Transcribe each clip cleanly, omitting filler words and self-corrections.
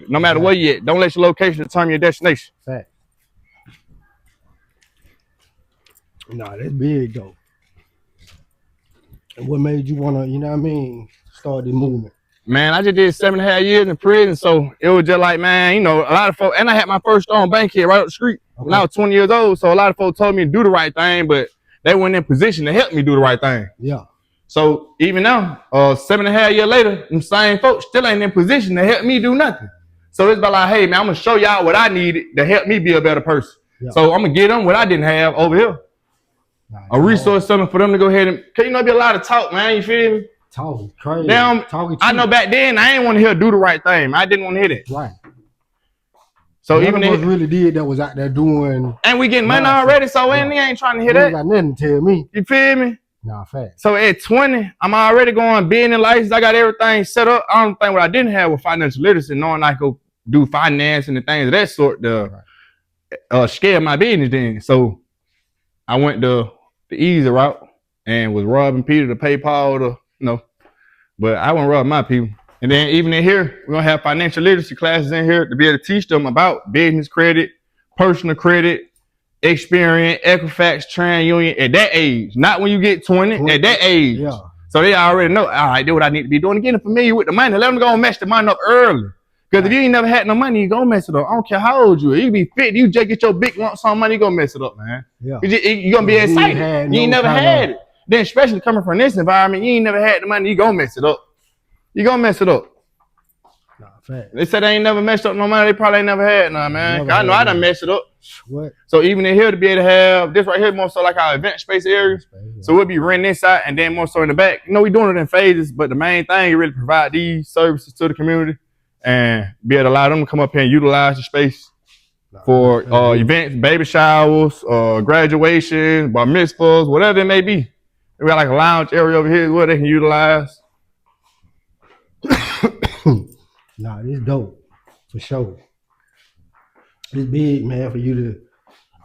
No matter where you at, don't let your location determine your destination. Fact. Nah, that's big though. And what made you wanna, you know what I mean, start the movement? Man, I just did 7.5 years in prison, so it was just like, man, you know, a lot of folks, and I had my first own bank here right up the street when I was 20 years old, so a lot of folks told me to do the right thing, but they weren't in position to help me do the right thing. Yeah. So even now, 7.5 years later, them same folks still ain't in position to help me do nothing. So it's about like, hey, man, I'm going to show y'all what I needed to help me be a better person. Yeah. So I'm going to give them what I didn't have over here. A resource center for them to go ahead and, cause you know, be a lot of talk, man, you feel me? Talking crazy. Damn, I know back then I ain't want to hear do the right thing. I didn't want to hear it. Right. So none even of us really did that was out there doing. And we getting money already, so they ain't trying to hear that. Got nothing to tell me. You feel me? Nah, fact. So at 20, I'm already going being in license. I got everything set up. I don't think what I didn't have was financial literacy, knowing I could do finance and the things of that sort to scale my business then. So I went the easy route and was robbing Peter to pay Paul to, you know. But I won't rob my people. And then even in here, we're going to have financial literacy classes in here to be able to teach them about business credit, personal credit, Experian, Equifax, TransUnion at that age. Not when you get 20, at that age. Yeah. So they already know, all right, do what I need to be doing. Getting familiar with the money. Let them go and mess the money up early. Because if you ain't never had no money, you going to mess it up. I don't care how old you are. You be fit. You just get your big lump sum money, you going to mess it up, man. Yeah. You're going to be excited. You ain't never had it. Then especially coming from this environment, you ain't never had the money, you gonna mess it up. You gonna mess it up. Nah, fact. They said they ain't never messed up no money, they probably ain't never had none, man. I know I done messed it up. What? So even in here to be able to have this right here, more so like our event space area. So we'll be renting this out and then more so in the back. You know, we doing it in phases, but the main thing is really provide these services to the community and be able to allow them to come up here and utilize the space for events, baby showers, graduations, bar mitzvahs, whatever it may be. We got like a lounge area over here where they can utilize. Nah, this dope for sure. It's big, man, for you to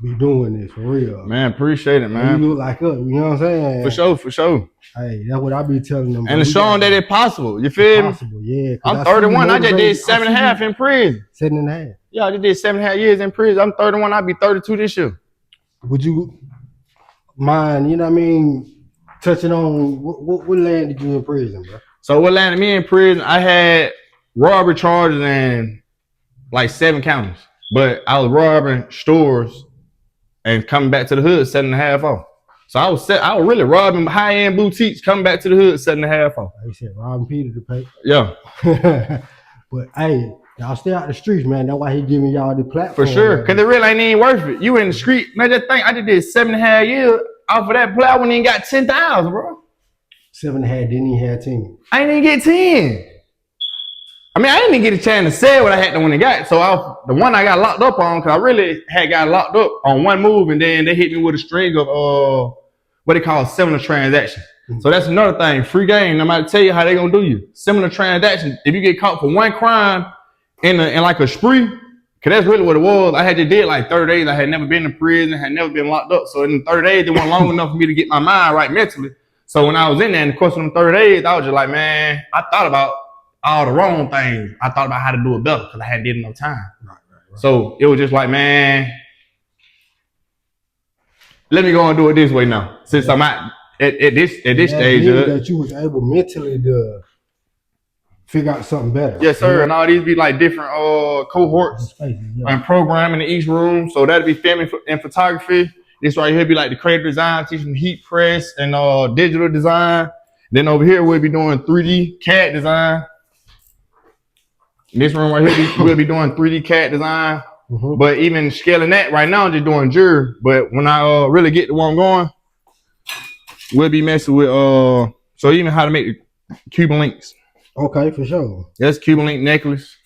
be doing this for real. Man, appreciate it, man. You look like us, you know what I'm saying? For sure, for sure. Hey, that's what I be telling them. And it's showing that it's possible. You feel me? Possible, yeah. I'm 31. I just did 7.5 in prison. 7.5. Yeah, I just did 7.5 years in prison. I'm 31. I'll be 32 this year. Would you mind, you know what I mean? Touching on what landed you in prison, bro? So what landed me in prison, I had robbery charges and like 7 counties. But I was robbing stores and coming back to the hood 7.5 off. So I was really robbing high-end boutiques, coming back to the hood 7.5 off. You said robbing Peter to pay. Yeah. But hey, y'all stay out the streets, man. That's why he giving y'all the platform. For sure. Cause it really ain't even worth it. You in the street. Man, just think I just did 7.5 years. Off of that play, I wouldn't even got 10,000, bro. 7.5, didn't even have 10. I didn't even get 10. I mean, I didn't even get a chance to say what I had to when it got. So the one I got locked up on, because I really had got locked up on one move, and then they hit me with a string of what they call similar transactions. So that's another thing. Free game. No matter tell you how they gonna do you. Similar transactions. If you get caught for one crime in like a spree. Cause that's really what it was. I had just did like 30 days. I had never been in prison, had never been locked up. So in the 30 days, it wasn't long enough for me to get my mind right mentally. So when I was in there, in the course of them 30 days, I was just like, man, I thought about all the wrong things. I thought about how to do it better because I hadn't did enough time. Right. So it was just like, man, let me go and do it this way now. Since I'm at this stage. That you was able mentally to figure out something better. Yes, sir. And all these be like different cohorts and programming in each room. So that'd be filming and photography. This right here be like the creative design, teaching heat press and digital design. Then over here we'll be doing 3D CAD design. In this room right here we'll be doing 3D CAD design. But even scaling that right now, I'm just doing jury. But when I really get to where I'm going, we'll be messing with so even how to make the Cuban links. Okay, for sure. That's Cuban link necklace.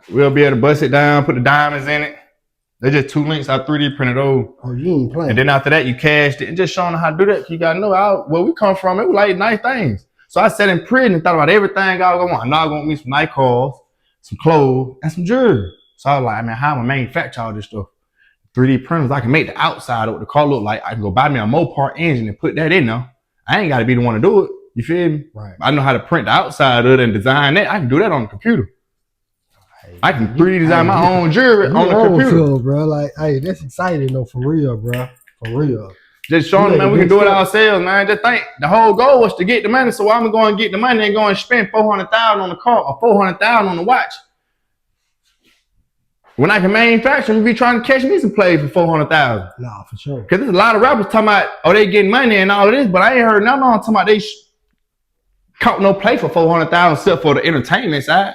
We'll be able to bust it down, put the diamonds in it. They're just 2 links. I 3D printed those. Oh, you ain't playing. And then after that, you cashed it and just showing them how to do that. You gotta know where we come from. It was like nice things. So I sat in prison and thought about everything I was gonna want. Now I'm gonna meet some nice cars, some clothes, and some jewelry. So I was like, man, how am I manufacture all this stuff? 3D printers, I can make the outside of what the car look like. I can go buy me a Mopar engine and put that in there. I ain't gotta be the one to do it. You feel me? Right. I know how to print the outside of it and design that. I can do that on the computer. Hey, I can 3D design my own jewelry on the computer. Bro. Like, hey, that's exciting though, for real, bro. For real. Just showing them, man, we can do it ourselves, man. Just think, the whole goal was to get the money, so I'm going to get the money and go and spend $400,000 on the car or $400,000 on the watch. When I can manufacture, we be trying to catch me some plays for $400,000. Nah, for sure. Because there's a lot of rappers talking about, oh, they getting money and all of this, but I ain't heard nothing on talking about they caught no play for $400,000 except for the entertainment side.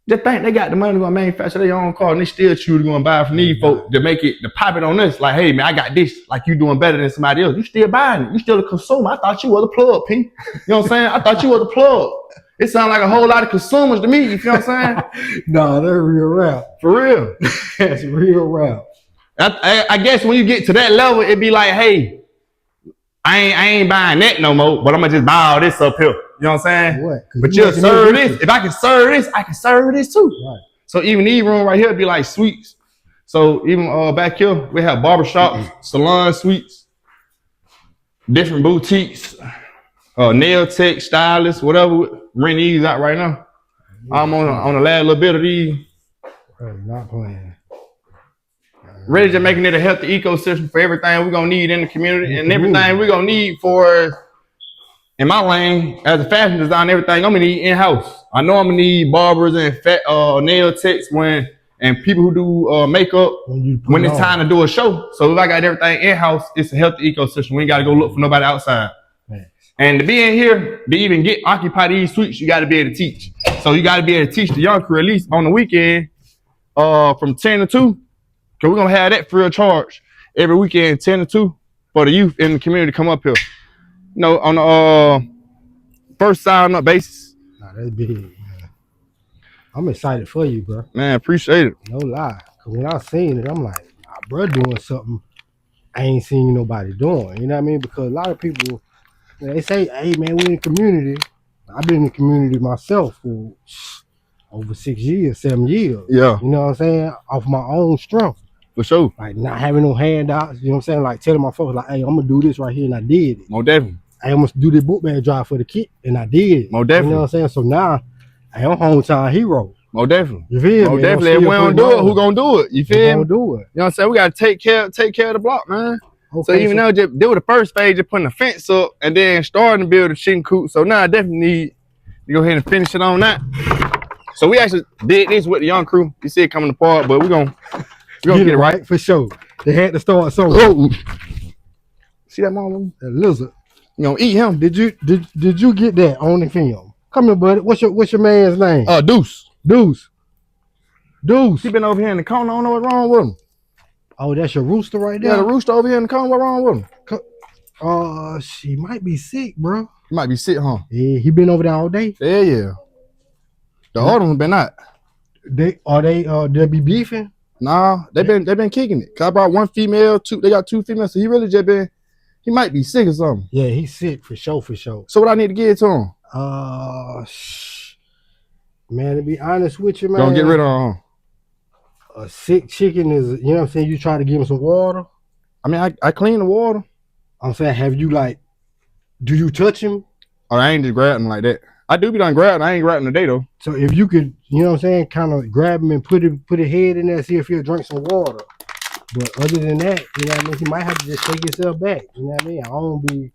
Just think they got the money to go manufacture their own car and they still choose to go and buy from these folks to make it, to pop it on us. Like, hey, man, I got this. Like, you doing better than somebody else. You still buying it. You still a consumer. I thought you was a plug, P. You know what I'm saying? I thought you was a plug. It sounds like a whole lot of consumers to me. You feel what I'm saying? No, they're real rap. For real. That's real rap. I guess when you get to that level, it'd be like, hey, I ain't buying that no more, but I'm going to just buy all this up here. You know what I'm saying? What? But you'll serve this. If I can serve this, I can serve this too. Right. So even these room right here be like suites. So even back here, we have barbershops, salon suites, different boutiques, nail tech, stylists, whatever. Rent these out right now. I'm on the last little bit of these. Not playing. Ready to making it a healthy ecosystem for everything we're gonna need in the community and everything we're gonna need for. In my lane, as a fashion designer, everything I'm gonna need in-house. I know I'm gonna need barbers and nail techs and people who do makeup when it's time to do a show. So if I got everything in-house, it's a healthy ecosystem. We ain't gotta go look for nobody outside. Thanks. And to be in here, to even occupy these suites, you gotta be able to teach. So you gotta be able to teach the young crew at least on the weekend, from 10 to 2. Cause we're gonna have that free of charge every weekend, 10 to 2, for the youth in the community to come up here. You know, on the first sign up basis. Nah, that's big, man. I'm excited for you, bro. Man, appreciate it. No lie. Cause when I seen it, I'm like, nah, bro, doing something I ain't seen nobody doing. You know what I mean? Because a lot of people, they say, hey man, we in the community. I've been in the community myself for over 6 years, 7 years. Yeah. You know what I'm saying? Off my own strength. For sure. Like not having no handouts, you know what I'm saying? Like telling my folks, like, hey, I'm gonna do this right here, and I did it. More definitely. I almost do the book bag drive for the kid, and I did it. More definitely. You know what I'm saying? So now, I'm hometown hero. More definitely. You feel me? More definitely. If we don't do it, who gonna do it? You feel me? Do it. You know what I'm saying? We gotta take care of the block, man. Okay, so even though just do the first phase, just putting the fence up and then starting to build a chicken coop. So now I definitely need to go ahead and finish it on that. So we actually did this with the young crew. You see it coming apart, but we're gonna get it right for sure. They had to start somewhere. Oh. See that mama? That lizard. You gonna eat him? Did you get that on the film? Come here, buddy. What's your man's name? Deuce. Deuce. He been over here in the corner. I don't know what's wrong with him. Oh, that's your rooster right there? Yeah, the rooster over here in the corner. What's wrong with him? She might be sick, bro. He might be sick, huh? Yeah, he been over there all day. Yeah. The other ones been out. They be beefing? Nah, they been kicking it. Cause I brought one female, they got 2 females, so he really just been, he might be sick or something. Yeah, he's sick for sure. So what I need to give to him? Man, to be honest with you, man. Don't get rid of him. A sick chicken is, you know what I'm saying, you try to give him some water. I mean, I clean the water. I'm saying, do you touch him? Or I ain't just grabbing like that. I do be done grabbing. I ain't grabbing today though. So if you could, you know what I'm saying, kind of grab him and put his head in there, see if he'll drink some water. But other than that, you know what I mean, he might have to just take himself back. You know what I mean? I don't be,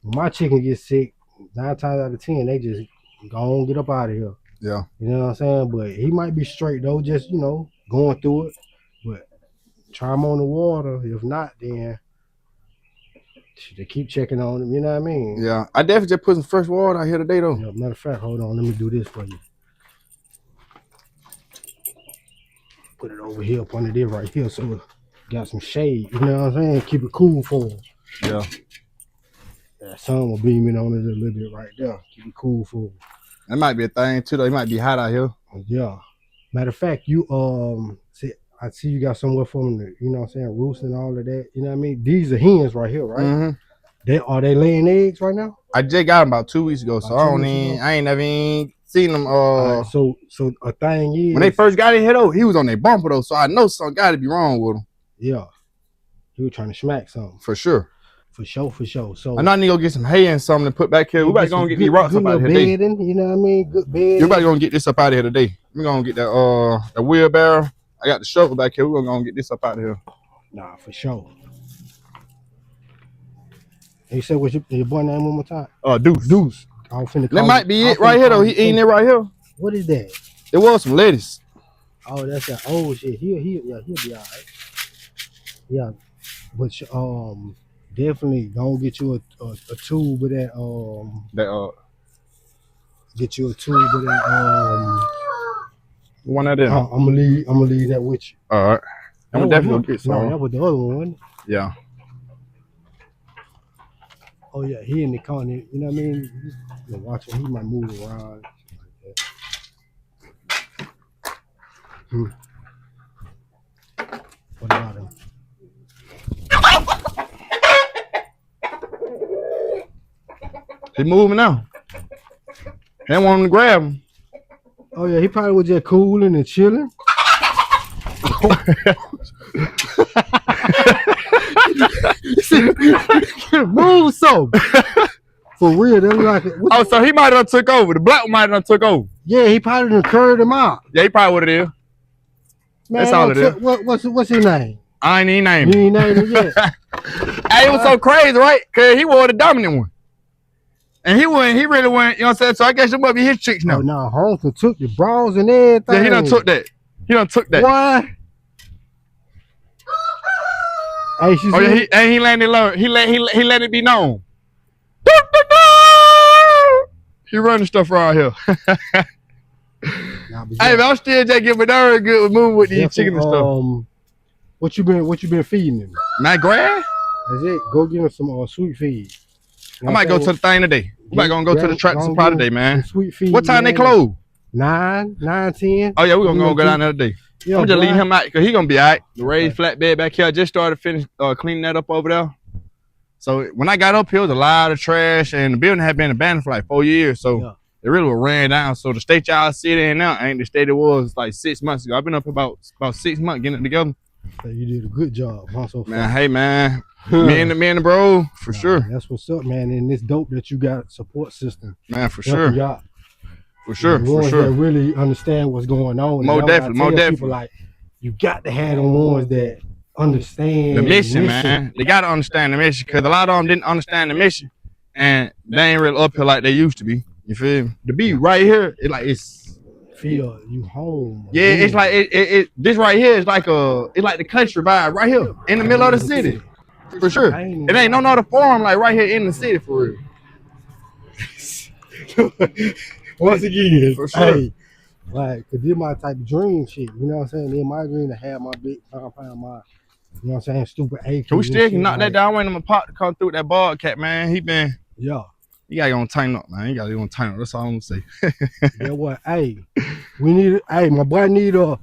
when my chicken gets sick, 9 times out of 10, they just go on, get up out of here. Yeah. You know what I'm saying? But he might be straight though, just, you know, going through it. But try him on the water. If not, then they keep checking on him, you know what I mean? Yeah, I definitely just put some fresh water out here today though. Yeah, matter of fact, hold on, let me do this for you. Put it over here up under there right here so it got some shade, you know what I'm saying? Keep it cool for him. Yeah. That sun will beam in on it a little bit right there. Keep it cool for him. That might be a thing too though. It might be hot out here. Yeah. Matter of fact, you I see you got somewhere for them to, you know what I'm saying, roost and all of that. You know what I mean? These are hens right here, right? Mm-hmm. Are they laying eggs right now? I just got them about 2 weeks ago, so I ain't never even seen them. Right, so a thing is, when they first got in here though, he was on their bumper though, so I know something got to be wrong with him. Yeah, he was trying to smack something for sure. For sure. So I know I need to go get some hay and something to put back here. We about to go and get these rocks up out of here today. Bedding, you know what I mean? Good bed. You about to go and get this up out of here today. We're gonna get that the wheelbarrow. I got the shovel back here. We're gonna go and get this up out of here. Nah, for sure. And you said what's your boy name one more time? Deuce. That might be it right here though. He eating it right here. What is that? It was some lettuce. Oh, that's that old shit. He'll be all right. Yeah, but definitely don't get you a tube of that get you a tube of that one of them. I'm gonna leave that with you. All right. I'm gonna definitely get some. No, that was the other one. Yeah. Oh yeah, he in the corner. You know what I mean? You watch him. He might move around. What about him? He moving now. They want him to grab him. Oh yeah, he probably was just cooling and chilling. Move so. For real, that's like. So he might have took over. The black one might have took over. Yeah, he probably done curved him out. Yeah, he probably what it is. Man, that's all it is. What's his name? I ain't even named him. You ain't named him yet. Hey, it was so crazy, right? Cause he wore the dominant one. And he really went, you know what I'm saying? So I guess it must be his chicks now. Oh no, Holmes took the bras and everything. Yeah, he done took that. What? Hey, he let it learn. He let it be known. He running stuff around here. Hey, man, I'm still just getting good with moving with these chicken and stuff. What you been feeding him? My grass? That's it. Go give him some sweet feed. I might go to the thing today. We might go to the tractor supply today, man. Sweet feed. What time they close? 9, 10. Oh yeah, we're gonna go down there today. Yeah, I'm just leaving him out because he gonna be all right. The raised flatbed back here, I just started cleaning that up over there. So when I got up here, there was a lot of trash, and the building had been abandoned for like 4 years. So it really was ran down. So the state y'all sitting in now ain't the state it was like 6 months ago. I've been up about 6 months getting it together. So you did a good job, huh? So far. Man, hey man, me and the bro, for sure. That's what's up, man. And it's dope that you got a support system. Man, for sure. For sure, that really understand what's going on. More definitely. People like, you got to have the ones that understand the mission, man. They got to understand the mission because a lot of them didn't understand the mission, and they ain't really up here like they used to be. You feel me? To be right here, it's feel you home. Yeah, it's like this right here is like the country vibe right here in the middle of the city, for sure. It ain't no other farm like right here in the city for real. Once again, for sure. Hey, like, cause this my type of dream shit. You know what I'm saying? Then my dream to have my big compound, my, you know what I'm saying, stupid acres. We still can knock that down. Waiting on my pop to come through with that bobcat, man. He gotta go tighten up, man. He gotta go tighten up. That's all I'm gonna say. Yeah, what? Hey, my boy need a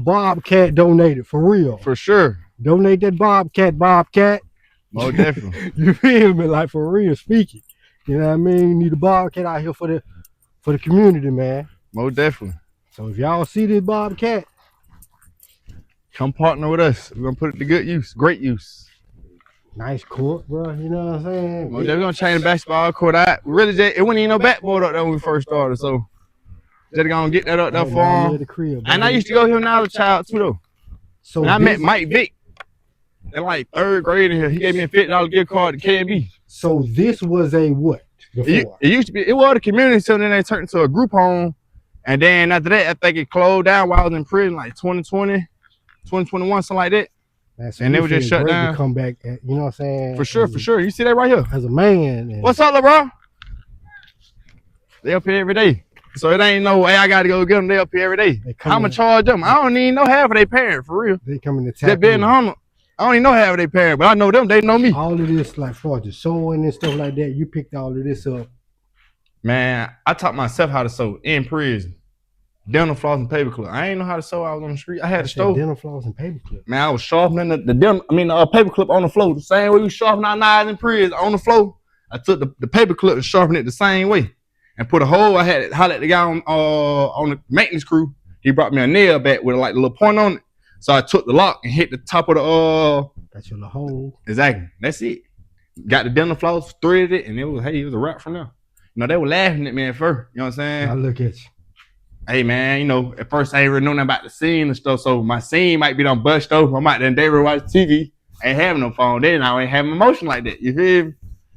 bobcat donated for real. For sure. Donate that bobcat. Oh, definitely. You feel me? Like, for real speaking. You know what I mean? Need a bobcat out here for the community, man. Most definitely. So if y'all see this bobcat, come partner with us. We're gonna put it to good use, great use. Nice court, bro. You know what I'm saying? Well, they're gonna change the basketball court out. We really it wasn't even no backboard up there when we first started, so they're gonna get that up there for them. And I used to go here when I was a child too, though. So I met Mike Vick in like 3rd grade in here. He gave me a $50 gift card to K&B. So this was a what? It used to be. It was a community center, then they turned into a group home. And then after that, I think it closed down while I was in prison, like 2020, 2021, something like that. And they were just shut down. To come back, you know what I'm saying? For sure. You see that right here? As a man. What's up, LeBron? They up here every day. So it ain't no, hey, I got to go get them. They up here every day. I'm going to charge them. I don't even know half of their parents, for real. They come in the tap. They been home. I don't even know half of their parents, but I know them. They know me. All of this, like, for the sewing and stuff like that, you picked all of this up. Man, I taught myself how to sew in prison. Dental floss and paperclip. I ain't know how to sew. I was on the street. I had a stove. Dental floss and paperclip. Man, I was sharpening the paperclip on the floor. The same way you sharpen our knives in prison on the floor. I took the paperclip and sharpened it the same way. And put a hole. I had it hollered at the guy on the maintenance crew. He brought me a nail back with like a little point on it. So I took the lock and hit the top of the Got you in the hole. Exactly. That's it. got the dental floss, threaded it, and it was a wrap from there. You know, they were laughing at me at first. You know what I'm saying? I look at you. Hey man, you know, at first I ain't really know nothing about the scene and stuff, so my scene might be done bust over. I might then they watch TV, ain't having no phone. Then I ain't having emotion like that. You feel me?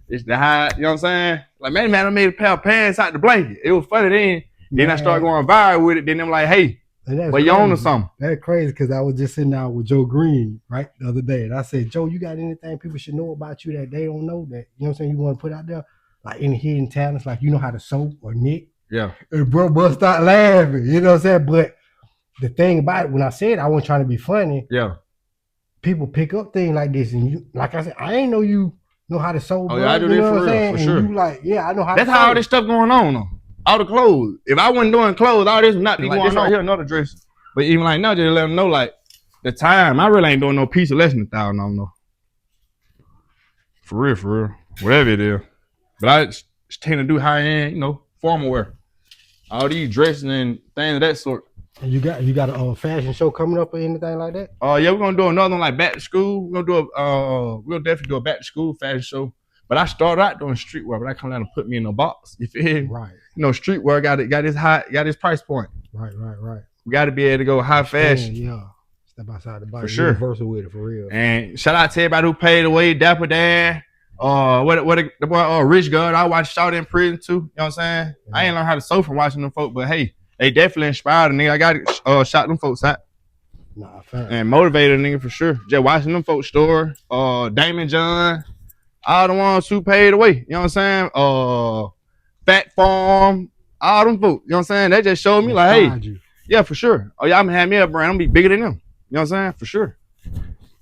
It's the high, you know what I'm saying? Like man, I made a pair of pants out the blanket. It was funny then. Then I started going viral with it. Then I'm like, hey, but you on or something? That's crazy because I was just sitting down with Joe Green, right, the other day. And I said, Joe, you got anything people should know about you that they don't know that, you know what I'm saying, you want to put out there? Like any hidden talents, like you know how to sew or knit? Yeah. And bro bust out laughing, you know what I'm saying? But the thing about it, when I said I wasn't trying to be funny, yeah, people pick up things like this. And you, like I said, I ain't know you know how to sew, bro. Yeah, I do you that know for what I'm real, saying? for and sure. You like, yeah, I know how That's to sew. how all this stuff going on though. All the clothes. If I wasn't doing clothes, all this would not be like going on. Right here, another dress. But even like now, just let them know like the time. I really ain't doing no piece of less than $1,000 no. For real. Whatever it is. But I just tend to do high end, you know, formal wear. All these dresses and things of that sort. And you got a fashion show coming up or anything like that? Yeah, we're gonna do another one like back to school. We're gonna definitely do a back to school fashion show. But I started out doing streetwear, but I come down and put me in a box. You feel me? Right. You know, streetwear got this price point. Right. We got to be able to go high fashion. Yeah. Step outside the box. For sure. Universal with it, for real. And shout out to everybody who paid the way, Dapper Dan. The boy Rich God, I watched Shot in prison too. You know what I'm saying? Yeah. I ain't learned how to sew from watching them folks, but hey, they definitely inspired a nigga. I got shot them folks out. Nah, fair. And motivated a nigga for sure. Just watching them folks story. Damon John, all the ones who paid the way. You know what I'm saying? Fat Farm, all them folks. You know what I'm saying? They just showed me like, hey, yeah, for sure. Oh yeah, I'm gonna have me a brand. I'm gonna be bigger than them. You know what I'm saying? For sure.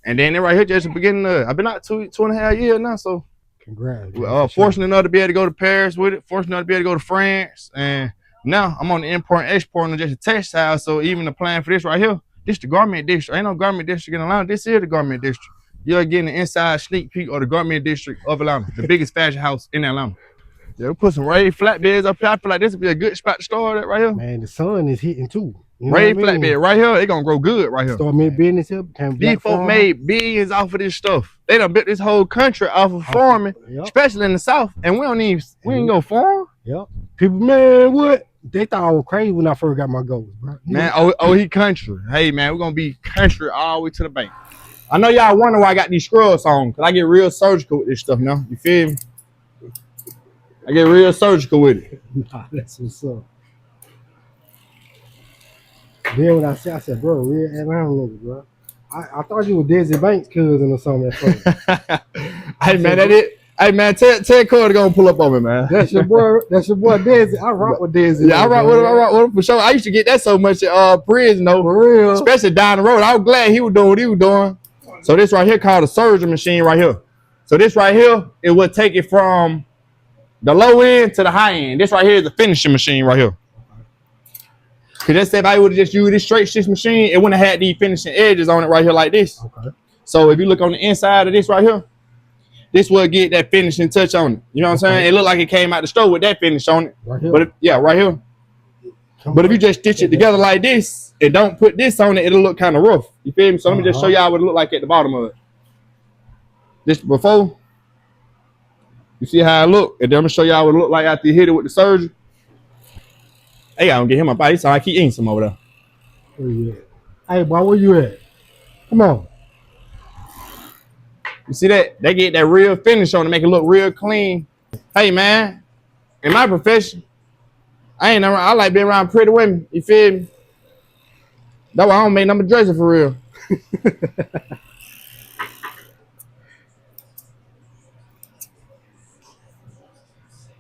And then they're right here just the beginning of, I've been out 2.5 years now, so congrats. Fortunate enough to be able to go to Paris with it, fortunate enough to be able to go to France, and now I'm on the import and export and just a textile. So even the plan for this right here, this the garment district. Ain't no garment district in Atlanta. This is the garment district. You're getting the inside sneak peek of the garment district of Atlanta, the biggest fashion house in Atlanta. Yeah, we put some Ray flatbeds up here. I feel like this would be a good spot to start at right here. Man, the sun is hitting too. You know Ray flatbed right here, it gonna grow good right here. Start mid business here. These folk made billions off of this stuff. They done built this whole country off of farming, especially in the South. And we ain't go farm. Yep. People, man, what? They thought I was crazy when I first got my goals, bro. Man, he country. Hey man, we're gonna be country all the way to the bank. I know y'all wonder why I got these scrubs on, cause I get real surgical with this stuff now. You feel me? I get real surgical with it. Nah, that's what's up. Then when I said, bro, real Atlanta nigga, bro. I thought you were Desi Banks' cousin or something at first. Hey man, that it. Hey man, tell Corey to go and pull up on me, man. That's your boy Desi. I rock with Desi. Yeah, I rock with him for sure. I used to get that so much at prison though. For real. Especially down the road. I was glad he was doing what he was doing. So this right here called a surgery machine right here. So this right here, it would take it from the low end to the high end. This right here is the finishing machine right here. Cause that's if I would have just used this straight stitch machine, it wouldn't have had these finishing edges on it right here like this. Okay. So if you look on the inside of this right here, this will get that finishing touch on it. You know what I'm saying? It looked like it came out the store with that finish on it. Right here. But right here. But if you just stitch it together like this and don't put this on it, it'll look kind of rough. You feel me? So let me just show y'all what it look like at the bottom of it. This before. You see how it look? And then I'm gonna show y'all what it look like after you hit it with the surgery. Hey, I'm gonna get him a bite. So I keep eating some over there. Where you at? Hey, boy, where you at? Come on. You see that? They get that real finish on to make it look real clean. Hey, man, in my profession, I like being around pretty women. You feel me? That's why I don't make number dresser for real.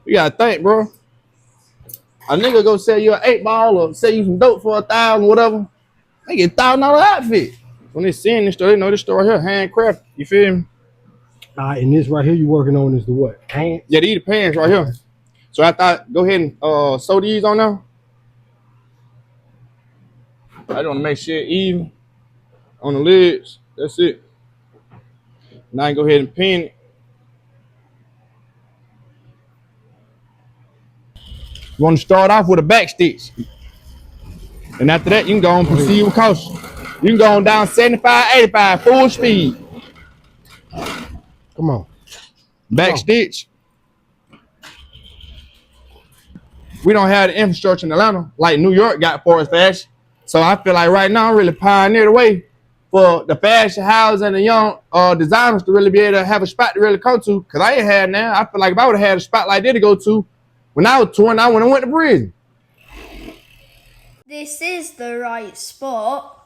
You gotta think, bro. A nigga go sell you an 8-ball or sell you some dope for $1,000, whatever. They get $1,000 outfit. When they seeing this store, they know this store right here, handcrafted. You feel me? And this right here you working on is the what? Pants? Yeah, these the pants right here. So I thought, go ahead and sew these on there. I just want to make sure even on the legs. That's it. Now I can go ahead and pin it. You want to start off with a back stitch. And after that, you can go on and proceed with caution. You can go on down 75, 85, full speed. Come on. backstitch. We don't have the infrastructure in Atlanta like New York got for us fashion. So I feel like right now I'm really pioneering the way for the fashion houses and the young designers to really be able to have a spot to really come to. Cause I ain't had now. I feel like if I would have had a spot like that to go to when I was touring, I would have went to prison. This is the right spot.